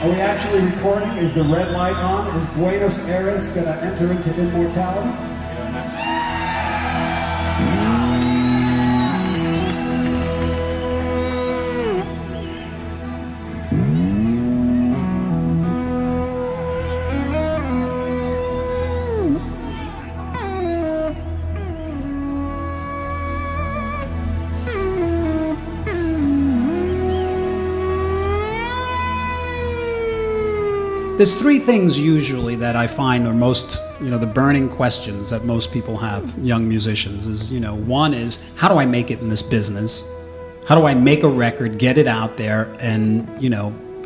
Are we actually recording? Is the red light on? Is Buenos Aires going to enter into immortality? There's three things usually that I find are most, the burning questions that most people have, young musicians, is, one is, how do I make it in this business? How do I make a record, get it out there, and,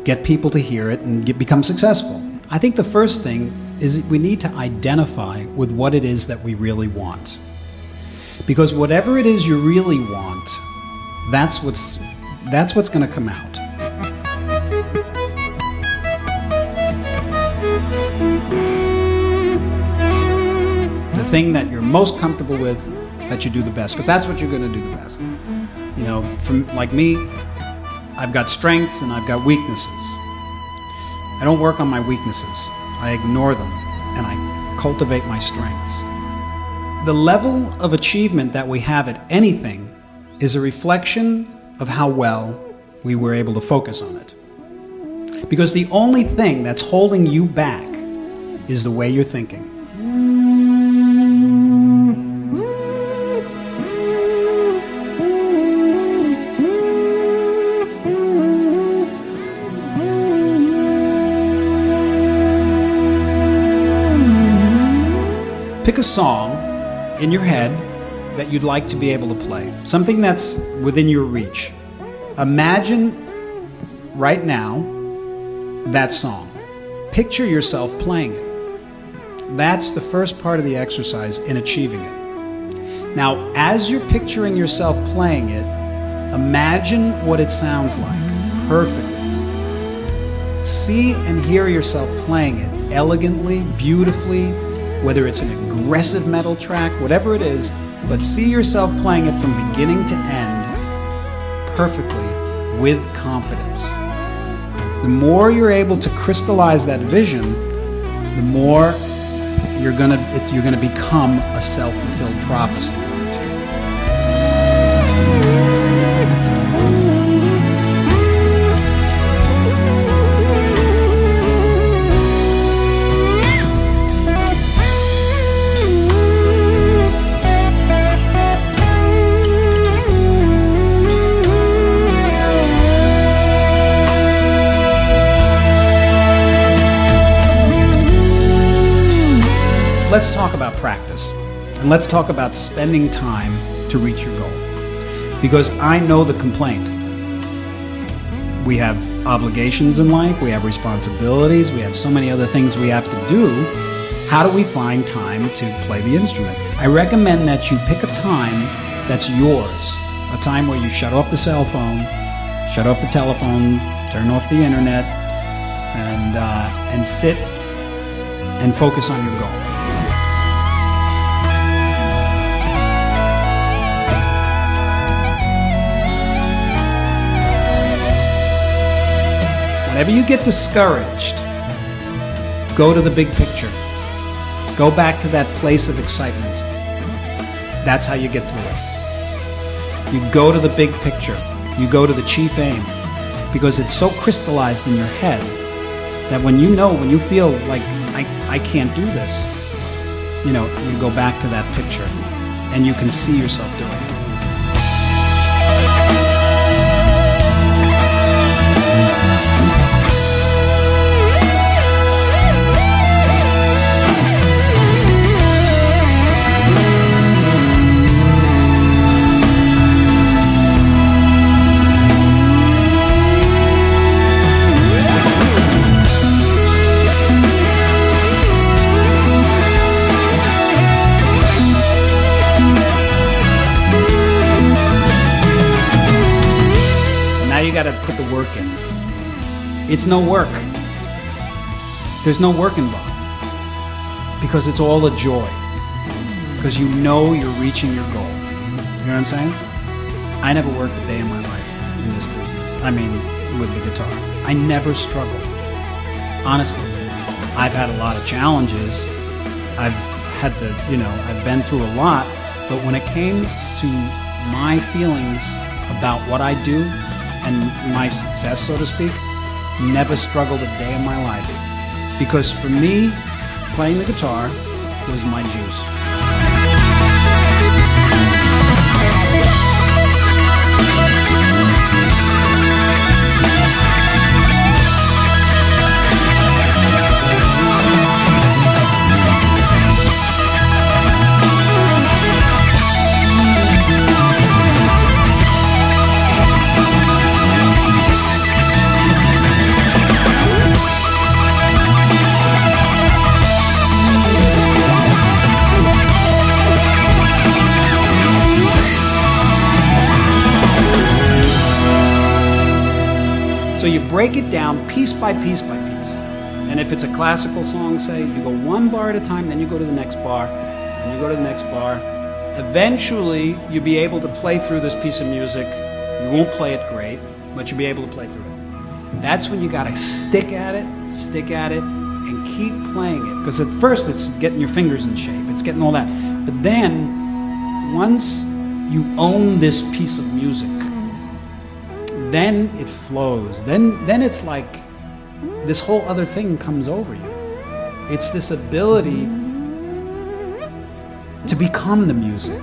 get people to hear it and become successful? I think the first thing is we need to identify with what it is that we really want. Because whatever it is you really want, that's what's going to come out. Thing that you're most comfortable with, that you do the best, because that's what you're going to do the best. From like me, I've got strengths and I've got weaknesses. I don't work on my weaknesses. I ignore them and I cultivate my strengths. The level of achievement that we have at anything is a reflection of how well we were able to focus on it. Because the only thing that's holding you back is the way you're thinking. Pick a song in your head that you'd like to be able to play. Something that's within your reach. Imagine right now that song. Picture yourself playing it. That's the first part of the exercise in achieving it. Now, as you're picturing yourself playing it, imagine what it sounds like perfectly. See and hear yourself playing it elegantly, beautifully, whether it's an aggressive metal track, whatever it is, but see yourself playing it from beginning to end perfectly with confidence. The more you're able to crystallize that vision, the more you're gonna become a self-fulfilled prophecy. Let's talk about practice, and let's talk about spending time to reach your goal. Because I know the complaint. We have obligations in life, we have responsibilities, we have so many other things we have to do. How do we find time to play the instrument? I recommend that you pick a time that's yours, a time where you shut off the cell phone, shut off the telephone, turn off the internet, and sit and focus on your goal. Whenever you get discouraged, go to the big picture. Go back to that place of excitement. That's how you get through it. You go to the big picture. You go to the chief aim. Because it's so crystallized in your head that when you feel like, I can't do this, you go back to that picture and you can see yourself doing it. Got to put the work in. It's no work. There's no work involved because it's all a joy. Because you're reaching your goal. You know what I'm saying? I never worked a day in my life in this business. I mean, with the guitar. I never struggled. honestly, I've had a lot of challenges. I've had to, I've been through a lot. But when it came to my feelings about what I do and my success, so to speak, never struggled a day in my life. Because for me, playing the guitar was my juice. So you break it down piece by piece by piece. And if it's a classical song, say, you go one bar at a time, then you go to the next bar, and you go to the next bar. Eventually, you'll be able to play through this piece of music. You won't play it great, but you'll be able to play through it. That's when you gotta stick at it, and keep playing it. Because at first, it's getting your fingers in shape, it's getting all that. But then, once you own this piece of music, then it flows. Then it's like this whole other thing comes over you. It's this ability to become the music.